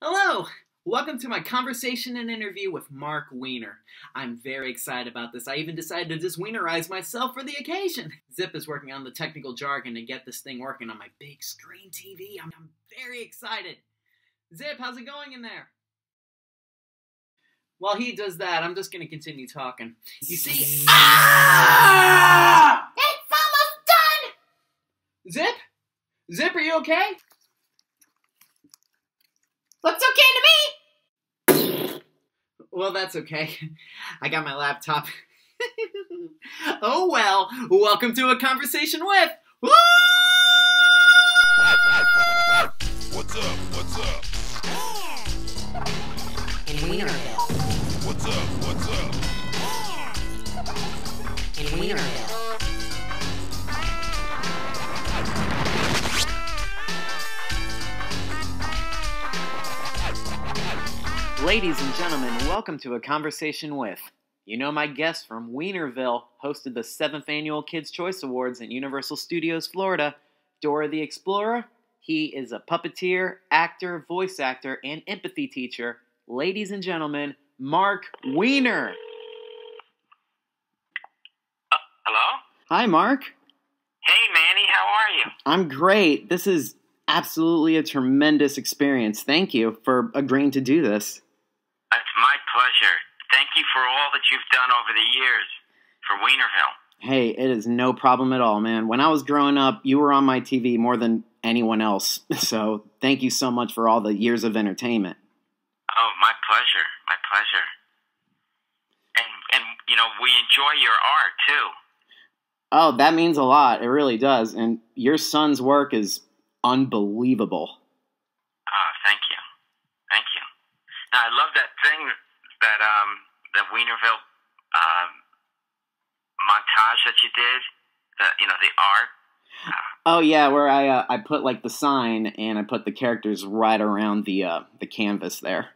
Hello! Welcome to my conversation and interview with Mark Weiner. I'm very excited about this. I even decided to just Wienerize myself for the occasion. Zip is working on the technical jargon to get this thing working on my big screen TV. I'm very excited. Zip, how's it going in there? While he does that, I'm just going to continue talking. You see... It's almost done! Zip? Zip, are you okay? Looks okay to me! Well, that's okay. I got my laptop. Oh well, welcome to A Conversation With... Woo! What's up? What's up? In Wienerville. What's up? What's up? In Wienerville. Ladies and gentlemen, welcome to A Conversation With. You know my guest from Wienerville hosted the 7th Annual Kids' Choice Awards at Universal Studios, Florida, Dora the Explorer. He is a puppeteer, actor, voice actor, and empathy teacher. Ladies and gentlemen, Mark Weiner. Hello? Hi, Mark. Hey, Manny, how are you? I'm great. This is absolutely a tremendous experience. Thank you for agreeing to do this. It's my pleasure. Thank you for all that you've done over the years for Wienerville. Hey, it is no problem at all, man. When I was growing up, you were on my TV more than anyone else. So thank you so much for all the years of entertainment. Oh, my pleasure. My pleasure. And you know, we enjoy your art, too. Oh, that means a lot. It really does. And your son's work is unbelievable. Oh, thank you. Thank you. Now, I love that thing, that Wienerville montage that you did, the art. Oh, yeah, where I put, like, the sign and I put the characters right around the canvas there.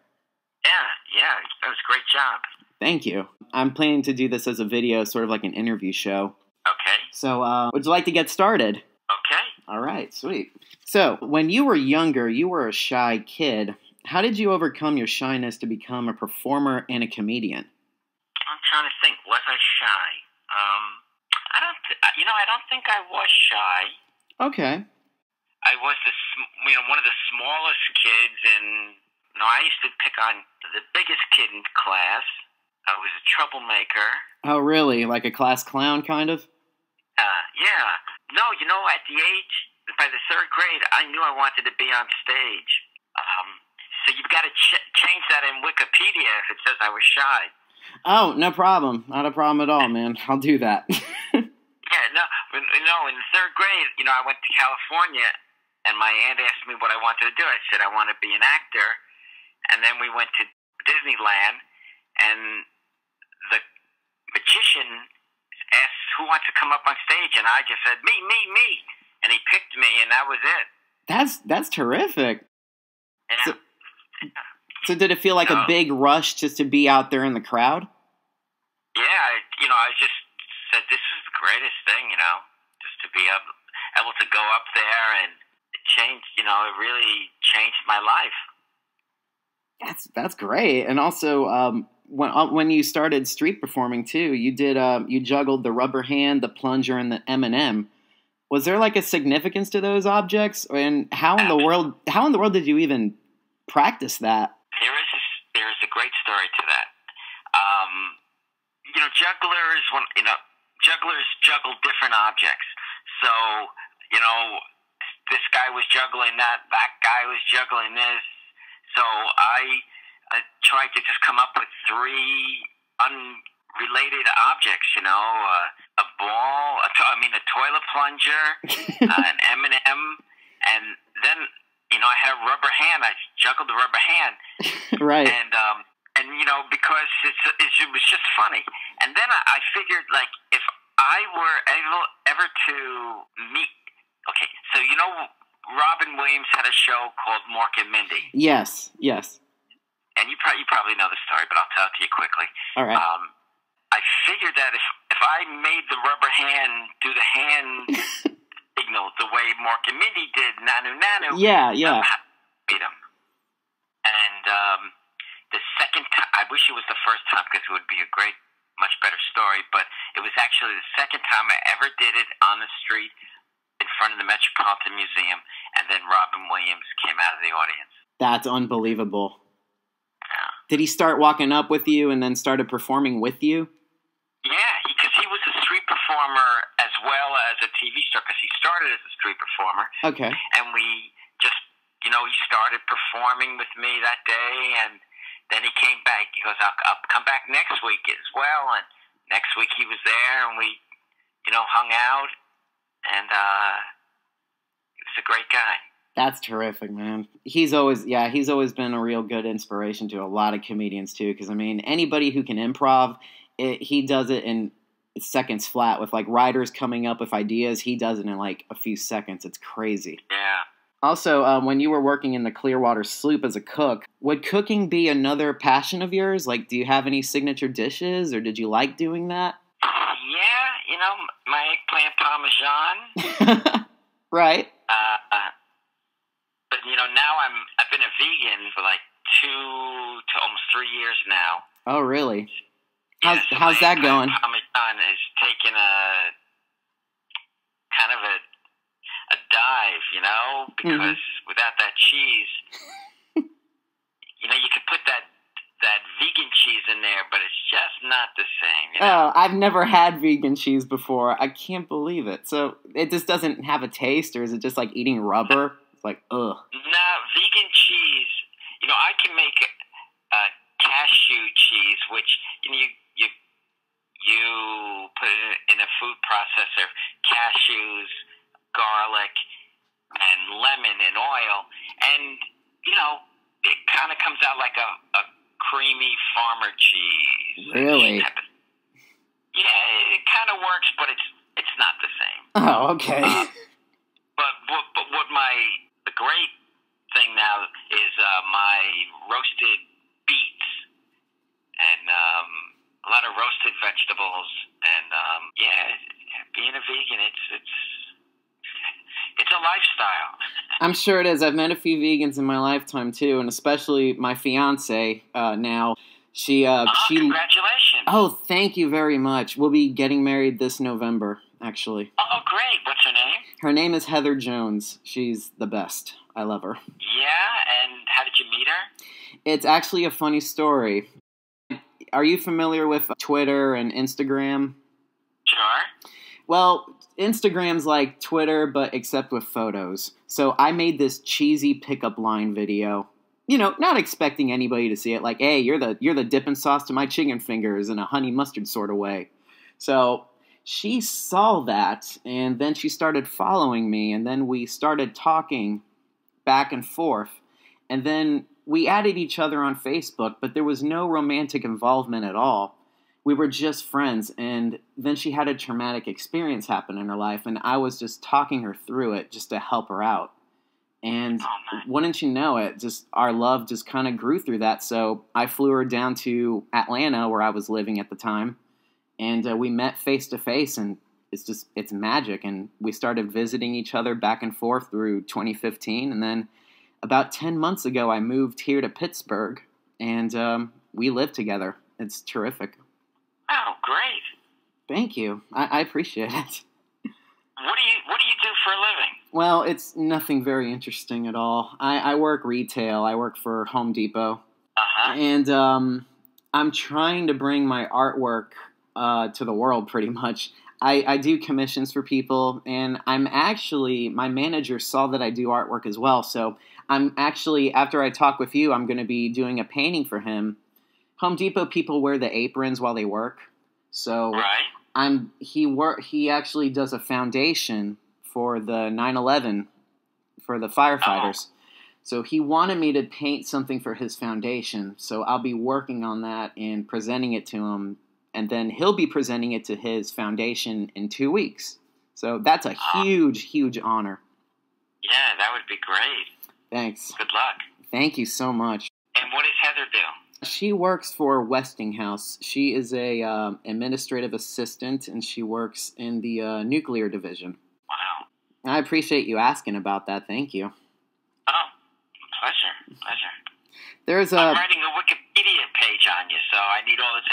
Yeah, that was a great job. Thank you. I'm planning to do this as a video, sort of like an interview show. Okay. So, would you like to get started? Okay. All right, sweet. So, when you were younger, you were a shy kid. How did you overcome your shyness to become a performer and a comedian? I'm trying to think. Was I shy? I don't think I was shy. Okay. I was one of the smallest kids, and I used to pick on the biggest kid in class. I was a troublemaker. Oh, really? Like a class clown, kind of? Yeah. No, at the age, by the 3rd grade, I knew I wanted to be on stage. So you've got to change that in Wikipedia if it says I was shy. Oh, no problem. Not a problem at all, man. I'll do that. Yeah, in the 3rd grade, I went to California, and my aunt asked me what I wanted to do. I said I want to be an actor, and then we went to Disneyland, and the magician asked who wants to come up on stage, and I just said, me, and he picked me, and that was it. That's terrific. Yeah. So did it feel like a big rush just to be out there in the crowd? Yeah, I just said this is the greatest thing, just to be able to go up there, and it changed, it really changed my life. That's great. And also, when you started street performing too, you juggled the rubber hand, the plunger, and the M&M. Was there like a significance to those objects? And how in the world did you even practice that? There is a great story to that. Jugglers juggle different objects. So, this guy was juggling that guy was juggling this. So I tried to just come up with 3 unrelated objects, a ball, a toilet plunger, an M&M, and then, I had a rubber hand. I juggled the rubber hand. Right. And because it was just funny. And then I figured, like, if I were ever to meet, okay, so Robin Williams had a show called Mork and Mindy. Yes. And you probably know the story, but I'll tell it to you quickly. All right. I figured that if I made the rubber hand do the hand signal the way Mork and Mindy did, nanu nanu. Yeah. Beat him. And wish it was the first time because it would be a great, much better story. But it was actually the second time I ever did it on the street in front of the Metropolitan Museum, and then Robin Williams came out of the audience. That's unbelievable. Yeah. Did he start walking up with you and then started performing with you? Yeah, because he was a street performer as well as a TV star, because he started as a street performer. Okay. And we just, he started performing with me that day, and then he came back. He goes, I'll come back next week as well. And next week he was there, and we, hung out, and he was a great guy. That's terrific, man. He's always been a real good inspiration to a lot of comedians too. Because anybody who can improv, he does it in seconds flat. With like writers coming up with ideas, he does it in like a few seconds. It's crazy. Yeah. Also, when you were working in the Clearwater Sloop as a cook, would cooking be another passion of yours? Like, do you have any signature dishes, or did you like doing that? Yeah, my eggplant parmesan. Right. But now I've been a vegan for like 2 to almost 3 years now. Oh, really? Yeah, How's that going? Parmesan has taken a kind of a dive, because without that cheese, you could put that vegan cheese in there, but it's just not the same. Oh, I've never had vegan cheese before. I can't believe it. So it just doesn't have a taste, or is it just like eating rubber? It's like, ugh. No, vegan cheese, I can make a cashew cheese, which, you put it in a food processor, cashews, garlic, and lemon and oil, and, it kind of comes out like a creamy farmer cheese. Really? Yeah, it kind of works, but it's not the same. Oh, okay. But the great thing now is my roasted beets and a lot of roasted vegetables, and being a vegan, it's a lifestyle. I'm sure it is. I've met a few vegans in my lifetime too, and especially my fiance now. She congratulations. Oh, thank you very much. We'll be getting married this November, actually. Oh, great. What's her name? Her name is Heather Jones. She's the best. I love her. Yeah, and how did you meet her? It's actually a funny story. Are you familiar with Twitter and Instagram? Sure. Well, Instagram's like Twitter, but except with photos. So I made this cheesy pickup line video. Not expecting anybody to see it. Like, hey, you're the dipping sauce to my chicken fingers in a honey mustard sort of way. So she saw that, and then she started following me, and then we started talking back and forth. And then we added each other on Facebook, but there was no romantic involvement at all. We were just friends, and then she had a traumatic experience happen in her life, and I was just talking her through it just to help her out. And wouldn't you know it, just our love just kind of grew through that. So I flew her down to Atlanta, where I was living at the time, and we met face to face, and it's magic. And we started visiting each other back and forth through 2015, and then about 10 months ago, I moved here to Pittsburgh, and we live together. It's terrific. Oh, great! Thank you. I appreciate it. What do you do for a living? Well, it's nothing very interesting at all. I work retail. I work for Home Depot. Uh-huh. And I'm trying to bring my artwork to the world, pretty much. I do commissions for people, and my manager saw that I do artwork as well. So I'm actually, after I talk with you, I'm going to be doing a painting for him. Home Depot people wear the aprons while they work. So right. He actually does a foundation for the 9/11 for the firefighters. Oh. So he wanted me to paint something for his foundation. So I'll be working on that and presenting it to him, and then he'll be presenting it to his foundation in 2 weeks. So that's a huge, huge honor. Yeah, that would be great. Thanks. Good luck. Thank you so much. And what does Heather do? She works for Westinghouse. She is a administrative assistant, and she works in the nuclear division. Wow. I appreciate you asking about that. Thank you. Oh, pleasure. I'm writing a Wikipedia page on you,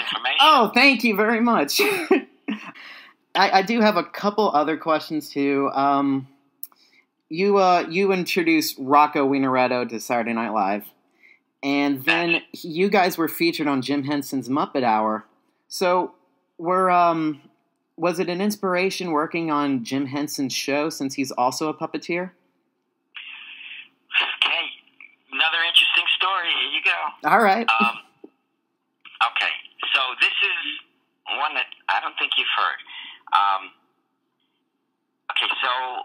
information. Oh, thank you very much. I do have a couple other questions too. You introduced Rocco Wieneretto to Saturday Night Live, and then you guys were featured on Jim Henson's Muppet Hour. So, was it an inspiration working on Jim Henson's show since he's also a puppeteer? Okay, another interesting story. Here you go. All right. Okay, so this is one that I don't think you've heard. Okay, so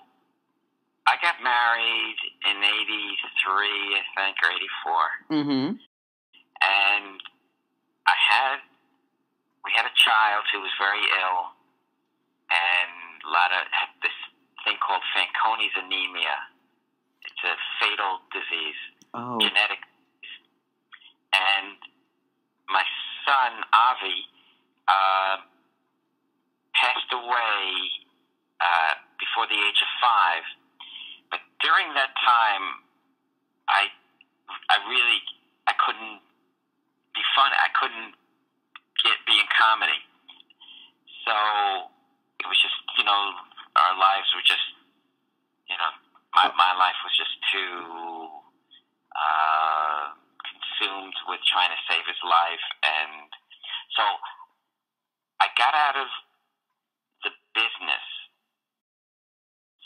I got married in 83, I think, or 84. Mm-hmm. And we had a child who was very ill and had this thing called Fanconi's anemia. It's a fatal disease, genetic disease. And my son, Avi, passed away before the age of 5. But during that time, I couldn't be fun. I couldn't be in comedy. So it was just, our lives were just, my life was just too consumed with trying to save his life. And so I got out of the business.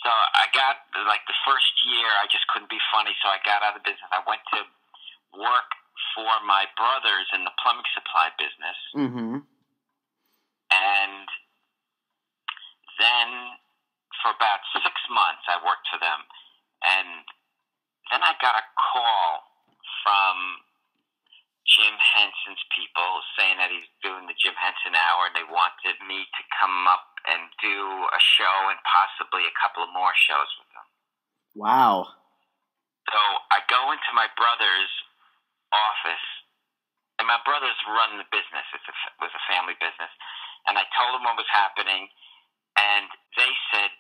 So I got, the first year, I just couldn't be funny, so I got out of the business. I went to work for my brothers in the plumbing supply business. Mm-hmm. And then for about 6 months, I worked for them. And then I got a call from Jim Henson's people saying that he's doing the Jim Henson Hour, and they wanted me to come up and do a show and possibly a couple of more shows with them. Wow. So I go into my brother's office, and my brothers run the business. It was a family business. And I told them what was happening, and they said,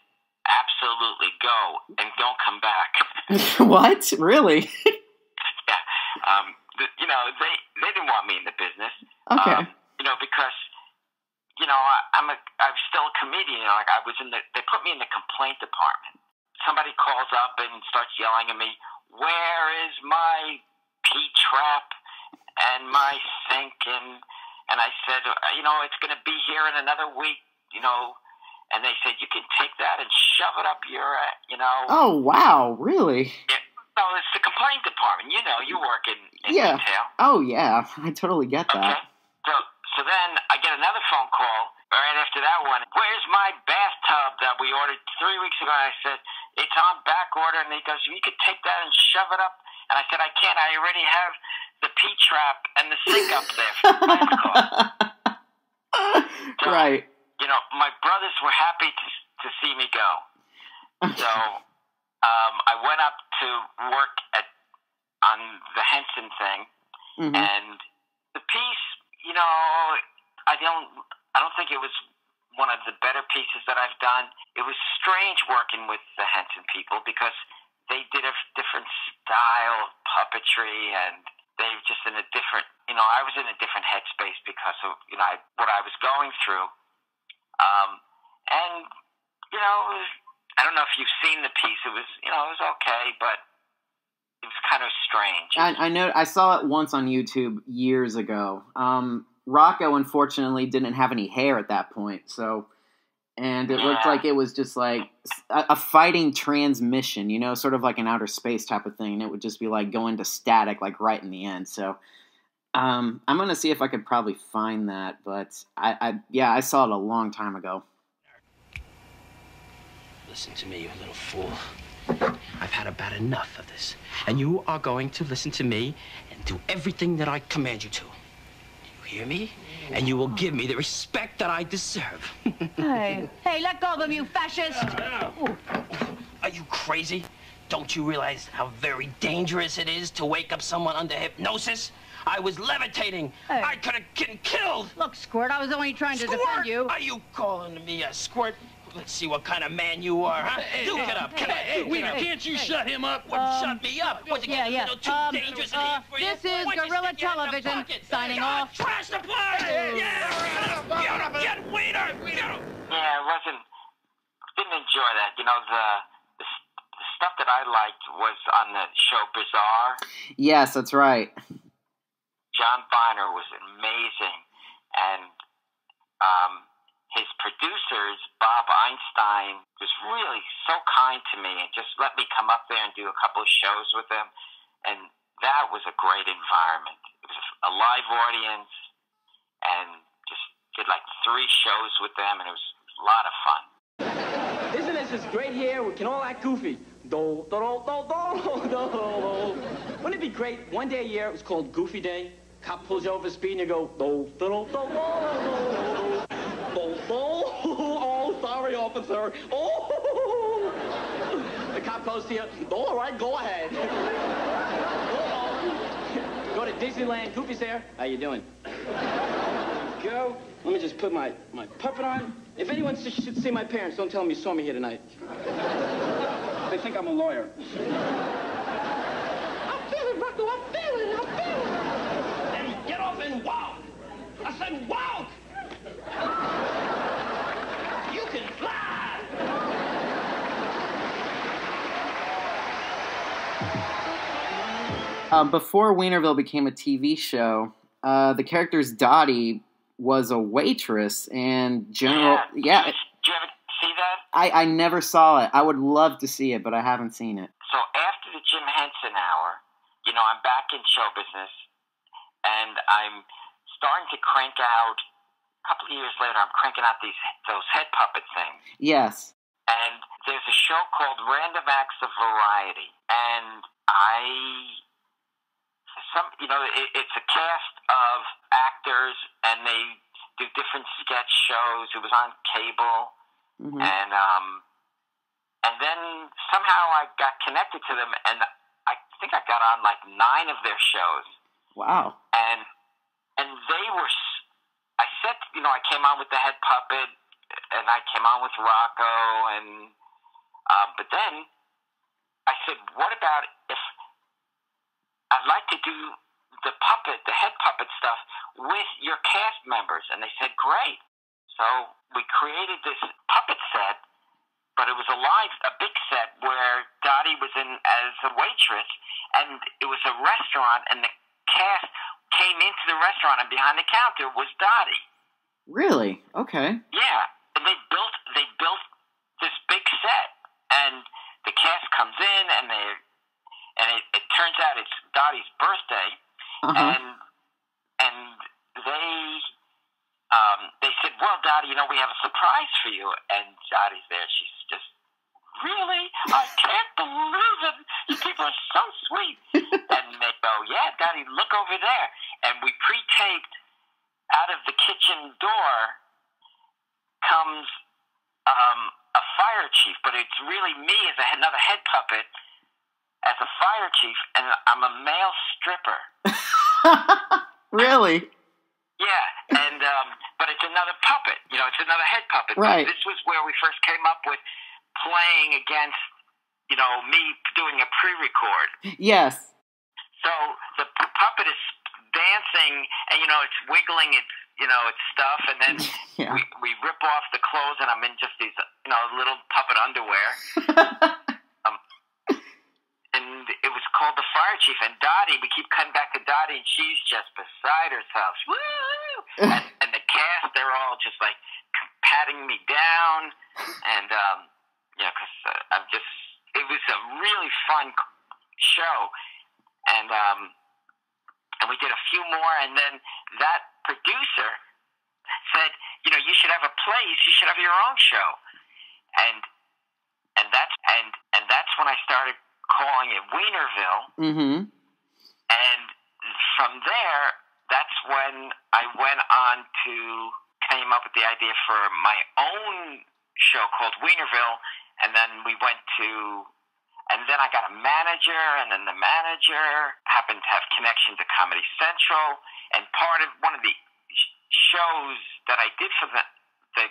absolutely go, and don't come back. What? Really? Yeah. They didn't want me in the business. Okay. Because, I'm still a comedian. They put me in the complaint department. Somebody calls up and starts yelling at me, where is my P-trap and my sink? And I said, it's going to be here in another week, and they said, you can take that and shove it up your, Oh, wow. Really? Yeah. No, it's the complaint department. You work in retail. Oh, yeah. I totally get that. Okay. So then I get another phone call right after that one. Where's my bathtub that we ordered 3 weeks ago? And I said, it's on back order. And he goes, you could take that and shove it up. And I said, I can't. I already have the P-trap and the sink up there for the last call. So, right. My brothers were happy to see me go. So I went up to work on the Henson thing, Mm-hmm. and the piece, I don't think it was one of the better pieces that I've done. It was strange working with the Henson people because they did a different style of puppetry, and they were just in a different, I was in a different headspace because of, what I was going through. And, I don't know if you've seen the piece. It was, it was okay, but it was kind of strange. I know. I saw it once on YouTube years ago. Rocco, unfortunately, didn't have any hair at that point, and it looked like it was just like a fighting transmission, sort of like an outer space type of thing, and it would just be like going to static, like right in the end. So, I'm gonna see if I could probably find that, but I saw it a long time ago. Listen to me, you little fool. I've had about enough of this. And you are going to listen to me and do everything that I command you to. You hear me? And you will give me the respect that I deserve. Hey, let go of him, you fascist! Are you crazy? Don't you realize how very dangerous it is to wake up someone under hypnosis? I was levitating. Hey. I could have been killed. Look, Squirt, I was only trying to Squirt? defend you. Are you calling me a squirt? Let's see what kind of man you are, huh? Do get up. Come on. Wiener, can't you shut him up? Shut me up. What's it getting a little too dangerous in here for you? This is Why'd you Gorilla stick your hand in the Television pocket? signing God, off. Trash the place! Yeah! Get Wiener! Yeah, it wasn't. Didn't enjoy that. You know, the stuff that I liked was on the show Bizarre. Yes, that's right. John Biner was amazing, and his producers, Bob Einstein, was really so kind to me and just let me come up there and do a couple of shows with them, and that was a great environment. It was a live audience, and just did like 3 shows with them, and it was a lot of fun. Isn't this just great here? We can all act goofy. Do, do, do, do, do, do. Wouldn't it be great? One day a year, it was called Goofy Day. Cop pulls you over for speed and you go, do, do, do, do, do, do, do. Oh, sorry, officer. Oh. The cop goes to you, all right, go ahead. Go to Disneyland. Goofy's there. How you doing? Go. Let me just put my puppet on. If anyone should see my parents, don't tell them you saw me here tonight. They think I'm a lawyer. I'm feeling, Rocco. I'm feeling. And get off and walk. I said walk. You can fly. Before Wienerville became a TV show, the character's Dottie was a waitress and general. Yeah. Did you ever see that? I never saw it. I would love to see it, but I haven't seen it. So after the Jim Henson Hour, you know, I'm back in show business, and I'm starting to crank out. A couple of years later, I'm cranking out those head puppet things. Yes. And there's a show called Random Acts of Variety, and it's a cast of actors, and they do different sketch shows. It was on cable, and then somehow I got connected to them, and I think I got on like 9 of their shows. Wow. And they were. I said, you know, I came on with the head puppet, and I came on with Rocco, and but then I said, what about if I'd like to do the head puppet stuff with your cast members? And they said, great. So we created this puppet set, but it was a big set where Dottie was in as a waitress, and it was a restaurant, and the cast came into the restaurant, and behind the counter was Dottie. Really? Okay. Yeah, and they built this big set, and the cast comes in, and it turns out it's Dottie's birthday, and they said, well, Dottie, you know, we have a surprise for you, and Dottie's there. She's just, really? I can't believe it. You people are so sweet. And they go, yeah, Dottie, look over there. And we pre-taped, out of the kitchen door comes a fire chief, but it's really me as another head puppet as a fire chief, and I'm a male stripper. Really? Yeah, and but it's another puppet. You know, it's another head puppet. Right. This was where we first came up with playing against, you know, me doing a pre-record. Yes. So the puppet is dancing, and you know, it's wiggling its, you know, its stuff, and then Yeah. we rip off the clothes, and I'm in just these, you know, little puppet underwear. And it was called the Fire Chief, and Dottie, we keep cutting back to Dottie, and she's just beside herself. Woo! and the cast, they're all just like patting me down, and you know, because it was a really fun show, and we did a few more, and then that producer said, you know, you should have a place, you should have your own show, and that's when I started calling it Wienerville. And from there, that's when I went on to came up with the idea for my own show called Wienerville, and then we went to, and then I got a manager, and then the manager happened to have connection to Comedy Central, and part of one of the shows that I did for the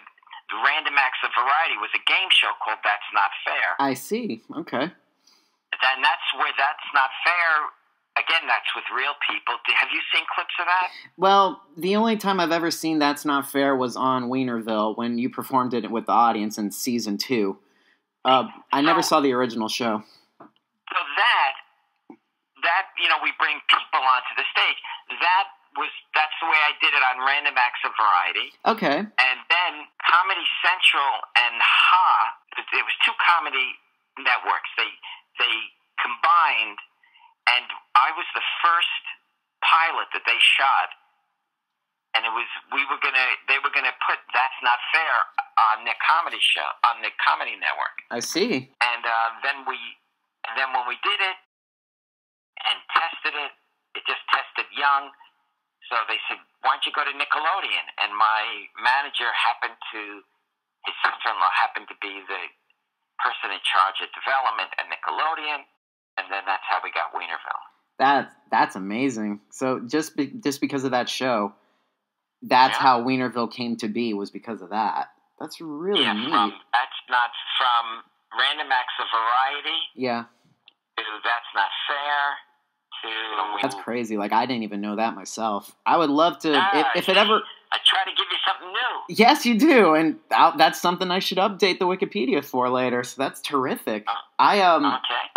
Random Acts of Variety was a game show called That's Not Fair. I see. Okay. And that's where That's Not Fair, again, that's with real people. Have you seen clips of that? Well, the only time I've ever seen That's Not Fair was on Wienerville when you performed it with the audience in season 2. I never saw the original show. So that we bring people onto the stage. That's the way I did it on Random Acts of Variety. Okay. And then Comedy Central and Ha, it was 2 comedy networks. They combined, and I was the first pilot that they shot. And they were gonna put That's Not Fair on their comedy show, on the Comedy Network. I see. And then when we did it and tested it, it just tested young. So they said, "Why don't you go to Nickelodeon?" And my manager his sister-in-law happened to be the person in charge of development at Nickelodeon, and then that's how we got Wienerville. That's amazing. So just because of that show, that's how Wienerville came to be, was because of that. That's really neat. From Random Acts of Variety. Yeah. To That's Not Fair. That's crazy. Like, I didn't even know that myself. I would love to, if it ever... I try to give you something new. Yes, you do, and that's something I should update the Wikipedia for later, so that's terrific. I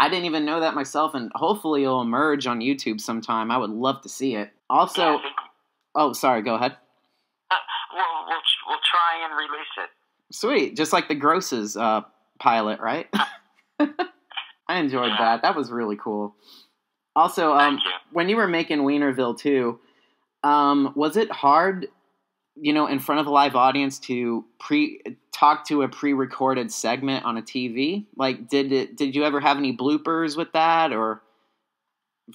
didn't even know that myself, and hopefully it'll emerge on YouTube sometime. I would love to see it. Also... Oh, sorry, go ahead. We'll try and release it. Sweet, just like the Grosses pilot, right? I enjoyed that. That was really cool. Also, when you were making Wienerville too, was it hard, in front of a live audience to talk to a pre-recorded segment on a TV? Like, did you ever have any bloopers with that, or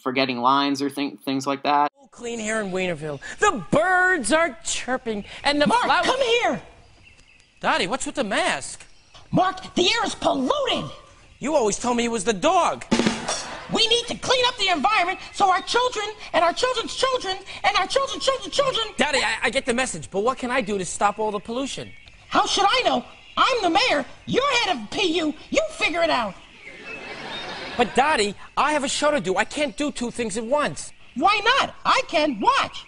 forgetting lines or things like that? Clean here in Wienerville. The birds are chirping, and the Mark, come here! Dottie, what's with the mask? Mark, the air is polluted! You always told me it was the dog. We need to clean up the environment so our children and our children's children and our children's children's children... Daddy, I get the message, but what can I do to stop all the pollution? How should I know? I'm the mayor. You're head of PU. You figure it out. But, Dottie, I have a show to do. I can't do 2 things at once. Why not? I can. Watch.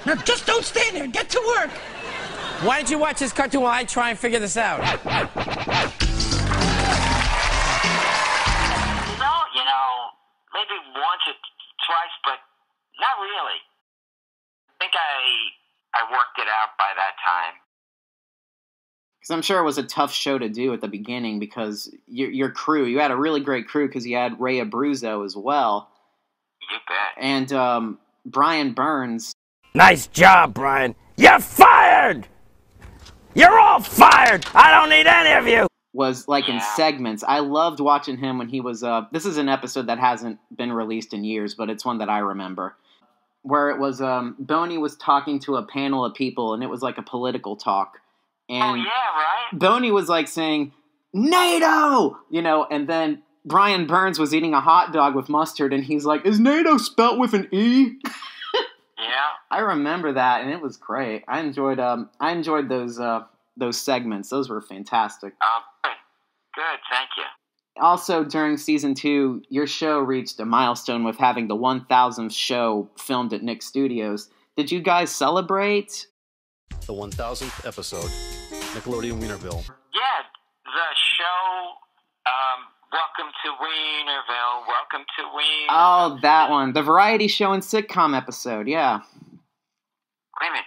Now, just don't stand there. Get to work. Why don't you watch this cartoon while I try and figure this out? Maybe once or twice, but not really. I think I worked it out by that time. Because I'm sure it was a tough show to do at the beginning, because your crew, you had a really great crew, because you had Ray Abruzzo as well. You bet. And Brian Burns. Nice job, Brian. You're fired! You're all fired! I don't need any of you! Was like in segments. I loved watching him when he was, this is an episode that hasn't been released in years, but it's one that I remember. Where it was, Boney was talking to a panel of people, and it was like a political talk. And right? Boney was like saying, NATO! And then Brian Burns was eating a hot dog with mustard, and he's like, is NATO spelt with an E? Yeah. I remember that, and it was great. I enjoyed those segments. Those were fantastic. Good, thank you. Also, during season 2, your show reached a milestone with having the 1,000th show filmed at Nick Studios. Did you guys celebrate? The 1,000th episode, Nickelodeon Wienerville. Yeah, the show, Welcome to Wienerville, Welcome to Wienerville. Oh, that one. The variety show and sitcom episode, yeah. Wait a minute,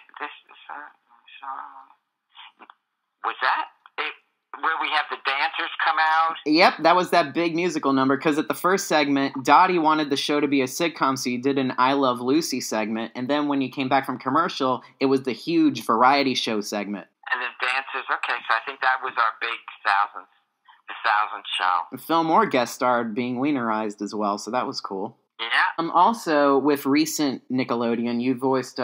was that it, where we have the dancers come out? Yep, that was that big musical number, because at the first segment, Dottie wanted the show to be a sitcom, so you did an I Love Lucy segment, and then when you came back from commercial, it was the huge variety show segment. And then dancers, okay, so I think that was our big the 1,000th show. Phil Moore guest starred being wienerized as well, so that was cool. Yeah. Also, with recent Nickelodeon, you voiced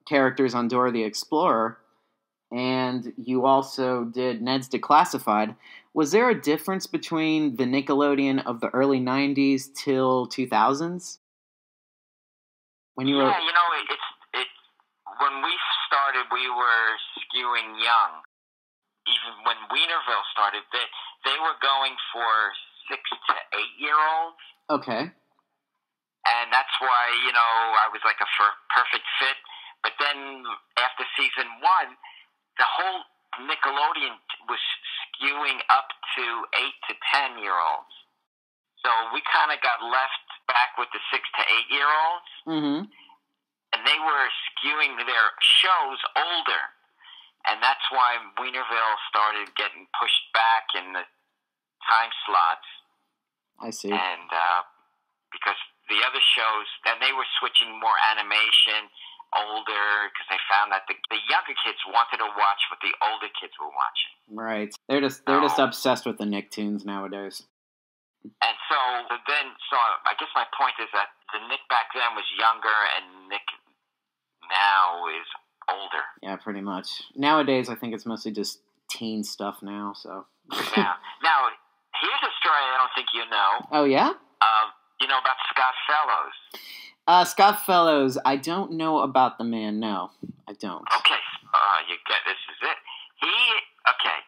characters on Dora the Explorer, and you also did Ned's Declassified. Was there a difference between the Nickelodeon of the early 90s till 2000s? When you were... Yeah, it's when we started, we were skewing young. Even when Wienerville started, they were going for 6 to 8 year olds. Okay. And that's why, I was like a perfect fit. But then after season 1, the whole Nickelodeon was skewing up to 8 to 10 year olds. So we kind of got left back with the 6 to 8 year olds. Mm-hmm. And they were skewing their shows older. And that's why Wienerville started getting pushed back in the time slots. I see. And because the other shows, and they were switching more animation, older, because they found that the younger kids wanted to watch what the older kids were watching. Right. They're just obsessed with the Nicktoons nowadays. And so I guess my point is that the Nick back then was younger, and Nick now is older. Yeah, pretty much. Nowadays, I think it's mostly just teen stuff now. So. Yeah. Now, here's a story I don't think you know. Oh yeah. You know about Scott Fellows? Scott Fellows. I don't know about the man. No, I don't. Okay. This is it. Okay.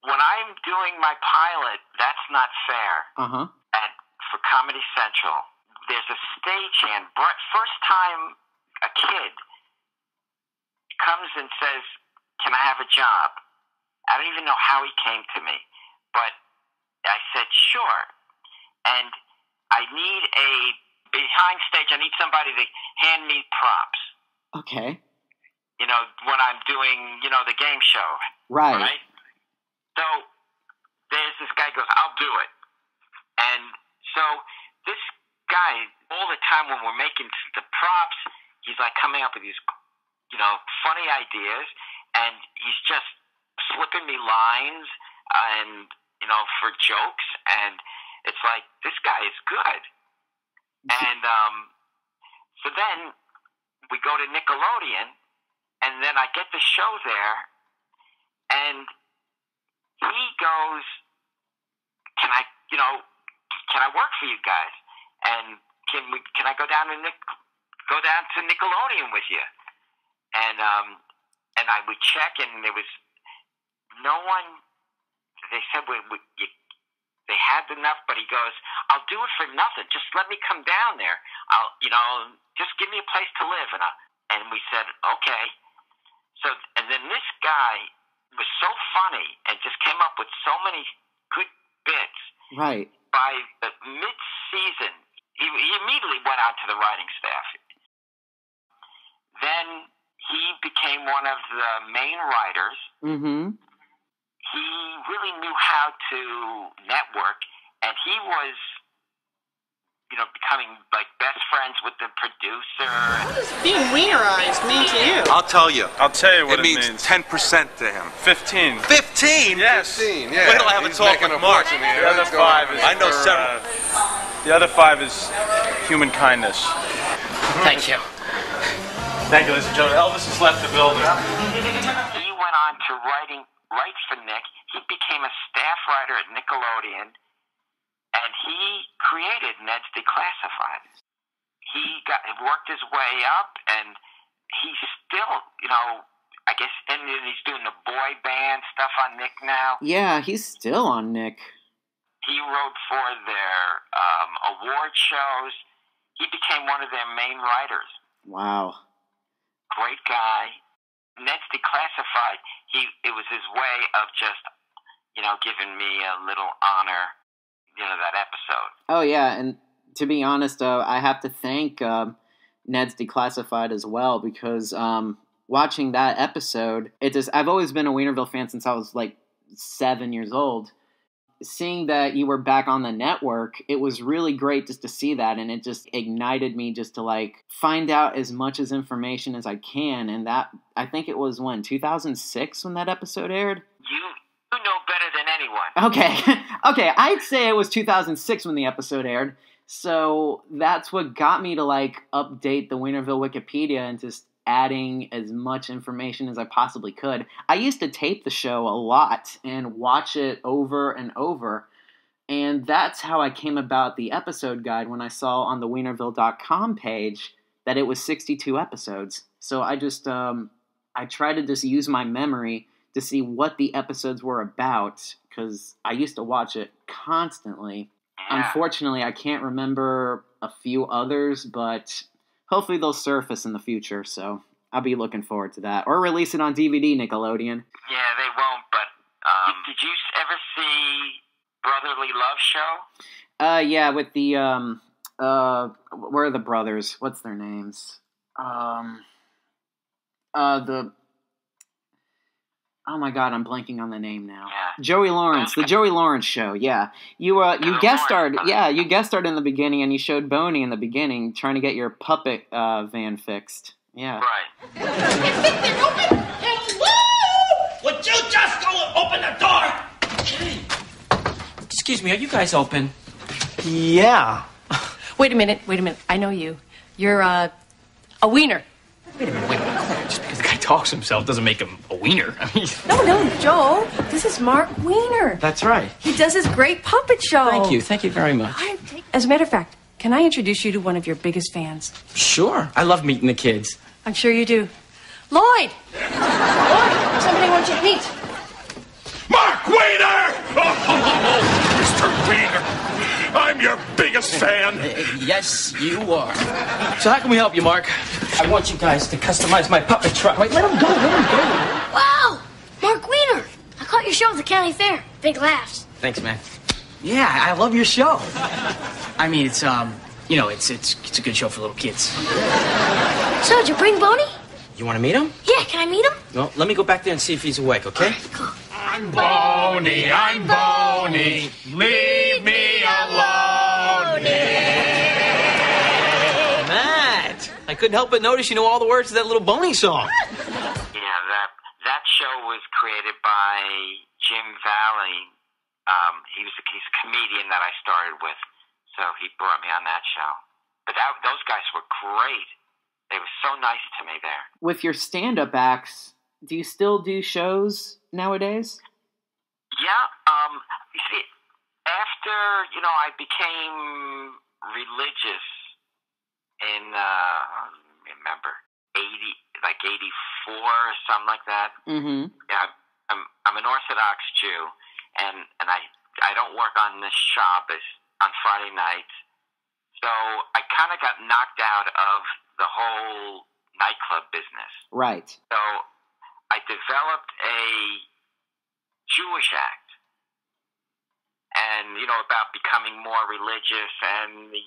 When I'm doing my pilot, That's Not Fair. For Comedy Central, there's a stagehand. First time a kid comes and says, "Can I have a job?" I don't even know how he came to me, but I said, "Sure." And I need behind stage, I need somebody to hand me props. Okay. When I'm doing, the game show. Right. So there's this guy goes, "I'll do it." And so this guy, all the time when we're making the props, he's like coming up with these, funny ideas, and he's just slipping me lines and, for jokes, and it's like, this guy is good. And so then we go to Nickelodeon, and then I get the show there, and he goes, "Can I work for you guys? And can I go down to Nickelodeon with you?" And we check, and there was no one. They said they had enough, but he goes, "I'll do it for nothing. Just let me come down there. Just give me a place to live." And we said, "Okay." So, and then this guy was so funny and just came up with so many good bits. Right. By the mid-season, he immediately went on to the writing staff. Then he became one of the main writers. Mm-hmm. He really knew how to network, and he was, becoming like best friends with the producer. What does being wienerized mean to you? I'll tell you what it means. means. 10% to him. 15. 15? Yes. 15, yeah. Wait till I have a talk with Mark. The other 5 is... I know several. The other 5 is human kindness. Thank you. Thank you, ladies and gentlemen. Elvis has left the building. He went on to write for Nick. He became a staff writer at Nickelodeon, and he created Ned's Declassified. He worked his way up, and he's still, I guess, and he's doing the boy band stuff on Nick now. Yeah, he's still on Nick. He wrote for their award shows. He became one of their main writers. Wow. Great guy. Ned's Declassified, it was his way of just, giving me a little honor, that episode. Oh, yeah, and to be honest, I have to thank Ned's Declassified as well, because watching that episode, I've always been a Wienerville fan since I was like 7 years old. Seeing that you were back on the network, it was really great just to see that, and it just ignited me just to find out as much as information as I can. And that, I think it was 2006 when that episode aired. You know better than anyone. Okay, I'd say it was 2006 when the episode aired. So that's what got me to update the Wienerville Wikipedia and just adding as much information as I possibly could. I used to tape the show a lot and watch it over and over, and that's how I came about the episode guide when I saw on the Wienerville.com page that it was 62 episodes. So I just I try to just use my memory to see what the episodes were about, because I used to watch it constantly. Yeah. Unfortunately, I can't remember a few others, but hopefully they'll surface in the future, so I'll be looking forward to that. Or release it on DVD, Nickelodeon. Yeah, they won't, but did you ever see Brotherly Love Show? Yeah, with the, where are the brothers? What's their names? Oh my God, I'm blanking on the name now. Yeah. Joey Lawrence, the Joey Lawrence Show. Yeah, you guest starred. Yeah, you guest starred in the beginning, and you showed Boney in the beginning, trying to get your puppet van fixed. Yeah. Right. Hello! Would you just go open the door? Excuse me, are you guys open? Yeah. Wait a minute. I know you. You're, a wiener. Wait a minute. Claire, just because the guy talks himself doesn't make him a wiener. I mean... No, Joe. This is Mark Wiener. That's right. He does his great puppet show. Thank you very much. As a matter of fact, can I introduce you to one of your biggest fans? Sure, I love meeting the kids. I'm sure you do. Lloyd! Lloyd, somebody wants you to meet. Mark Wiener! Oh, Mr. Wiener! I'm your biggest fan. Yes, you are. So how can we help you, Mark? I want you guys to customize my puppet truck. Wait, let him go. Wow! Mark Wiener! I caught your show at the county fair. Big laughs. Thanks, man. Yeah, I love your show. I mean, it's it's a good show for little kids. So, did you bring Boney? You want to meet him? Yeah, can I meet him? No, let me go back there and see if he's awake, okay? Cool. I'm Boney. Leave me alone. Matt, I couldn't help but notice you know all the words to that little Boney song. Yeah, that show was created by Jim Valley. He's a comedian that I started with, so he brought me on that show. But those guys were great. They were so nice to me there. With your stand-up acts, do you still do shows nowadays? Yeah. You see, after I became religious in remember 84 or something like that. Mm-hmm. Yeah, I'm an Orthodox Jew, and I don't work on this Shabbos on Friday nights, so I kind of got knocked out of the whole nightclub business. Right. So I developed a Jewish act, and about becoming more religious and the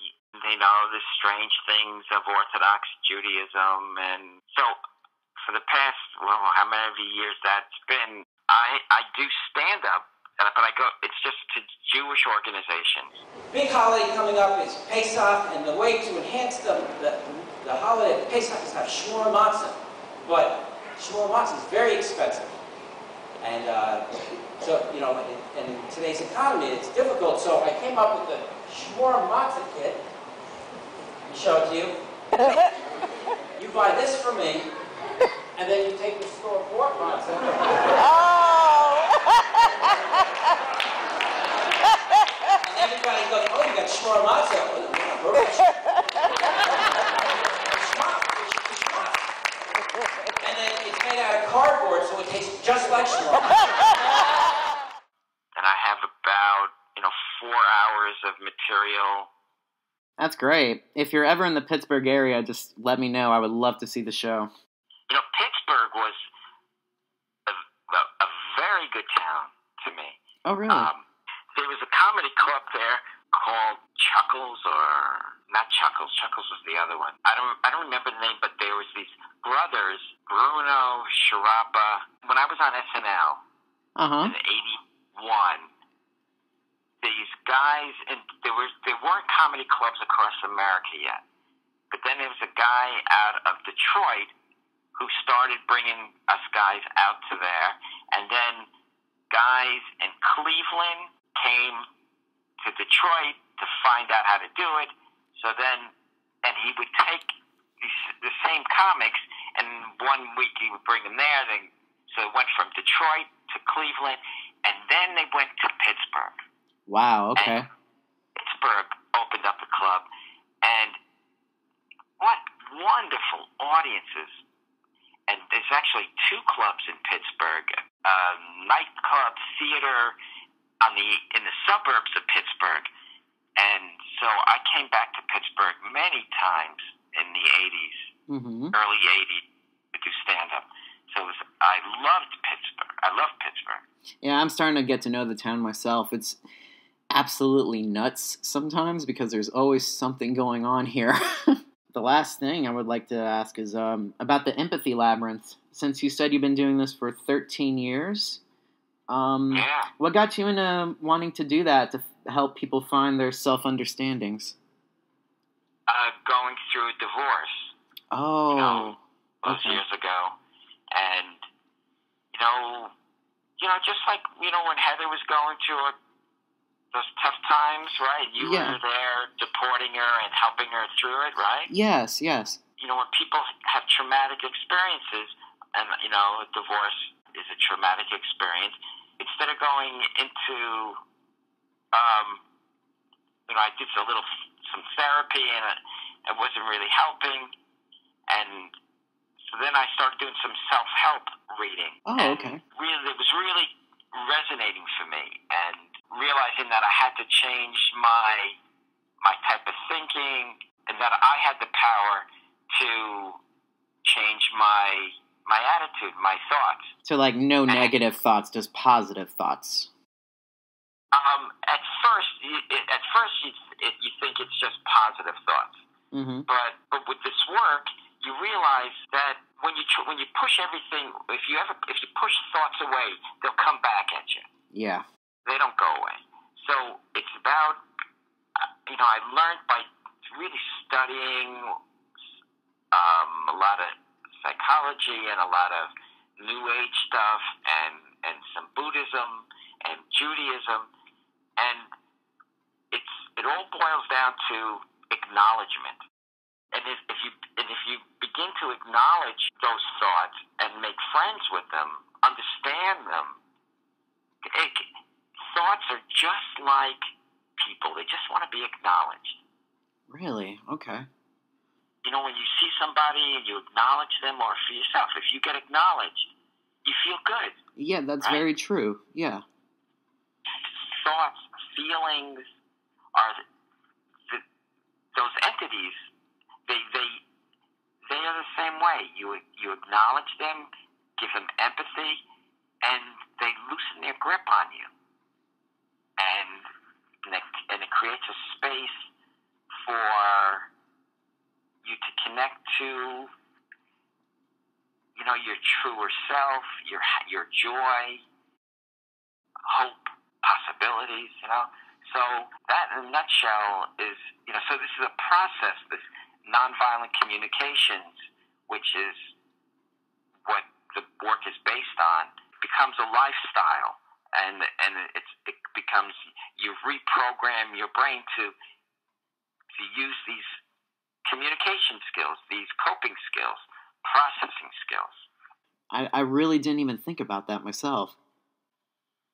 strange things of Orthodox Judaism. And so for the past, how many years that's been, I do stand up, but it's just to Jewish organizations. Big holiday coming up is Pesach, and the way to enhance the holiday of Pesach is to have shmur matzah. But shmur matzah is very expensive. And so, in today's economy, it's difficult. So I came up with the shmur matzah kit. Let me show it to you. You buy this for me, and then you take the store-bought matzah. And everybody goes, oh, you got shmur matzah. And then it's made out of cardboard, so it tastes just like shmur. And I have about 4 hours of material. That's great. If you're ever in the Pittsburgh area, just let me know. I would love to see the show. Pittsburgh was a very good town to me. Oh, really? There was a comedy club there called Chuckles, or not Chuckles. Chuckles was the other one. I don't remember the name, but there was these brothers, Bruno Sharapa. When I was on SNL in '81, these guys, and there weren't comedy clubs across America yet. But then there was a guy out of Detroit who started bringing us guys out to there, and then guys in Cleveland came to Detroit to find out how to do it. So then, and he would take the same comics, and one week he would bring them there. So it went from Detroit to Cleveland, and then they went to Pittsburgh. Wow, okay. And Pittsburgh opened up a club, and what wonderful audiences. And there's actually 2 clubs in Pittsburgh, nightclub, theater in the suburbs of Pittsburgh. And so I came back to Pittsburgh many times in the 80s, early 80s, to do stand-up. So I loved Pittsburgh. I love Pittsburgh. Yeah, I'm starting to get to know the town myself. It's absolutely nuts sometimes because there's always something going on here. The last thing I would like to ask is about the Empathy Labyrinth. Since you said you've been doing this for 13 years, what got you into wanting to do that to help people find their self-understandings? Going through a divorce. Oh, those years ago. And, just like, when Heather was going through those tough times, right? You were there supporting her and helping her through it, right? Yes. When people have traumatic experiences, and, a divorce is a traumatic experience, instead of going into, I did some therapy, and it wasn't really helping, and so then I started doing some self-help reading. Oh, okay. It was really resonating for me, and realizing that I had to change my type of thinking, and that I had the power to change my attitude, my thoughts. So, like, no negative thoughts, just positive thoughts. At first, you think it's just positive thoughts. But with this work, you realize that when you push everything, if you push thoughts away, they'll come back at you. Yeah. They don't go away. So it's about, I learned by really studying a lot of psychology and a lot of New Age stuff and some Buddhism and Judaism, and it all boils down to acknowledgement. And if you begin to acknowledge those thoughts and make friends with them, understand them, thoughts are just like people. They just want to be acknowledged. Really? Okay. When you see somebody and you acknowledge them, or for yourself, if you get acknowledged, you feel good. Yeah, that's very true. Yeah. Thoughts, feelings are those entities. They are the same way. You acknowledge them, give them empathy, and they loosen their grip on you. And it creates a space for you to connect to, your truer self, your joy, hope, possibilities, So that, in a nutshell, is, so this is a process, this nonviolent communications, which is what the work is based on, becomes a lifestyle. And it becomes, you reprogram your brain to use these communication skills, these coping skills, processing skills. I really didn't even think about that myself.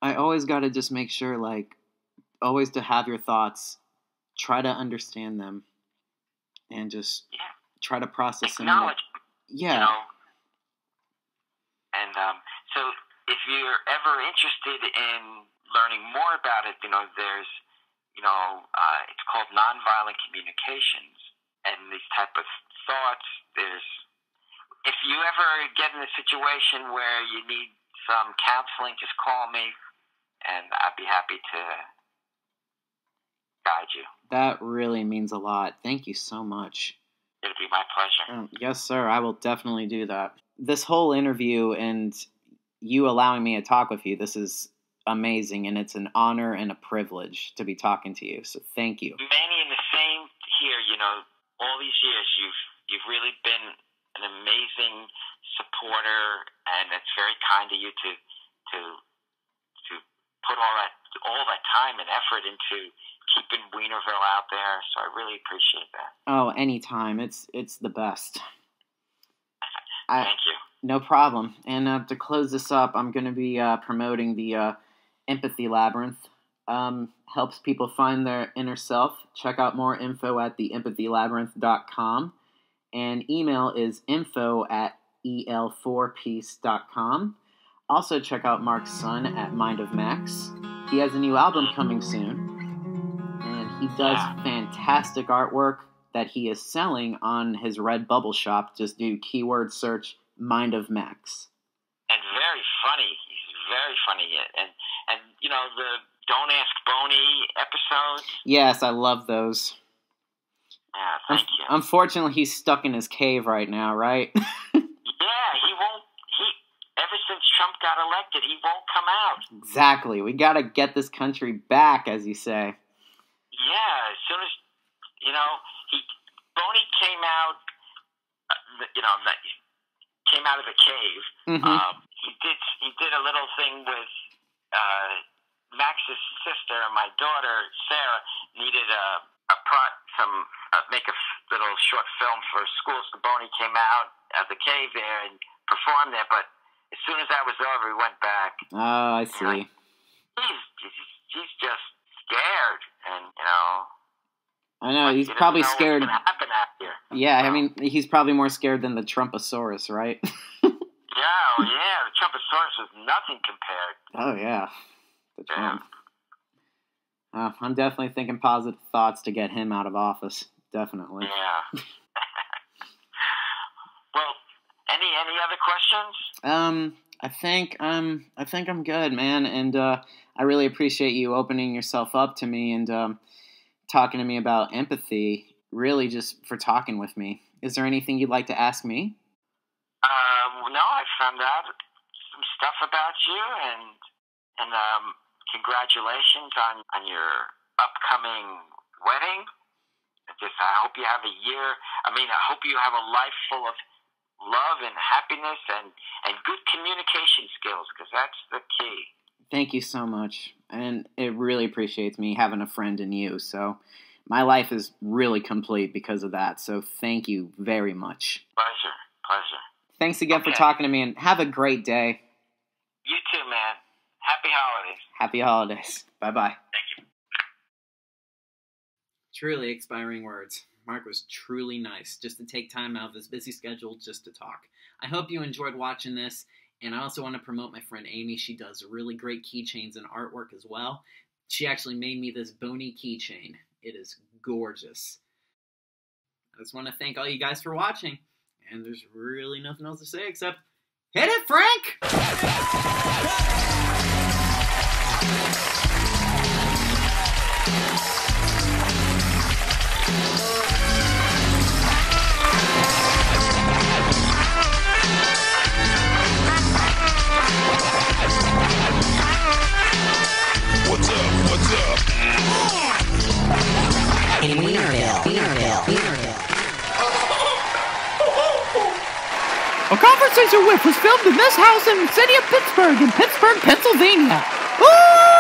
I always got to just make sure, always to have your thoughts, try to understand them, and just try to process them. Acknowledge. Yeah. And so if you're ever interested in learning more about it, there's, it's called nonviolent communications, and these type of thoughts. If you ever get in a situation where you need some counseling, just call me, and I'd be happy to guide you. That really means a lot. Thank you so much. It'll be my pleasure. Yes, sir. I will definitely do that. This whole interview and you allowing me to talk with you, this is amazing, and it's an honor and a privilege to be talking to you. So thank you. Manny, and the same here. All these years you've really been an amazing supporter, and it's very kind of you to put all that time and effort into keeping Wienerville out there. So I really appreciate that. Oh, anytime. It's the best. Thank you. No problem. And to close this up, I'm going to be promoting the Empathy Labyrinth. Helps people find their inner self. Check out more info at theempathylabyrinth.com. and email is info@el4piece.com. Also check out Mark's son at Mind of Max. He has a new album coming soon, and he does fantastic artwork that he is selling on his Redbubble shop. Just do keyword search Mind of Max. And very funny. He's very funny. And you know, the Don't Ask Boney episodes? Yes, I love those. Yeah, thank you. Unfortunately, he's stuck in his cave right now, right? Yeah, he won't. Ever since Trump got elected, he won't come out. Exactly. We gotta get this country back, as you say. Yeah, as soon as, you know, Boney came out, came out of the cave. Mm-hmm. He did a little thing with Max's sister and my daughter Sarah needed make a little short film for school. So Boney came out of the cave there and performed there. But as soon as that was over, he went back. Oh, I see. He's just scared, and you know. I know, he's probably scared. What's gonna happen after? Yeah, I mean, he's probably more scared than the Trumposaurus, right? Yeah, the Trumposaurus was nothing compared. Oh, yeah. The Trump. I'm definitely thinking positive thoughts to get him out of office. Definitely. Yeah. Well, any other questions? I think I'm good, man, and I really appreciate you opening yourself up to me and talking to me about empathy, really just for talking with me. Is there anything you'd like to ask me? No, I found out some stuff about you, and congratulations on your upcoming wedding. I hope you have a year. I hope you have a life full of love and happiness and good communication skills, because that's the key. Thank you so much, and it really appreciates me having a friend in you, so my life is really complete because of that, so thank you very much. Pleasure. Thanks again for talking to me, and have a great day. You too, man. Happy holidays. Happy holidays. Bye-bye. Thank you. Truly expiring words. Mark was truly nice just to take time out of his busy schedule just to talk. I hope you enjoyed watching this, and I also want to promote my friend Amy. She does really great keychains and artwork as well. She actually made me this Boney keychain. It is gorgeous. I just want to thank all you guys for watching, and there's really nothing else to say except, hit it, Frank! What's up? In Wienerville. A Conversation With was filmed in this house in the city of Pittsburgh, Pennsylvania. Ooh!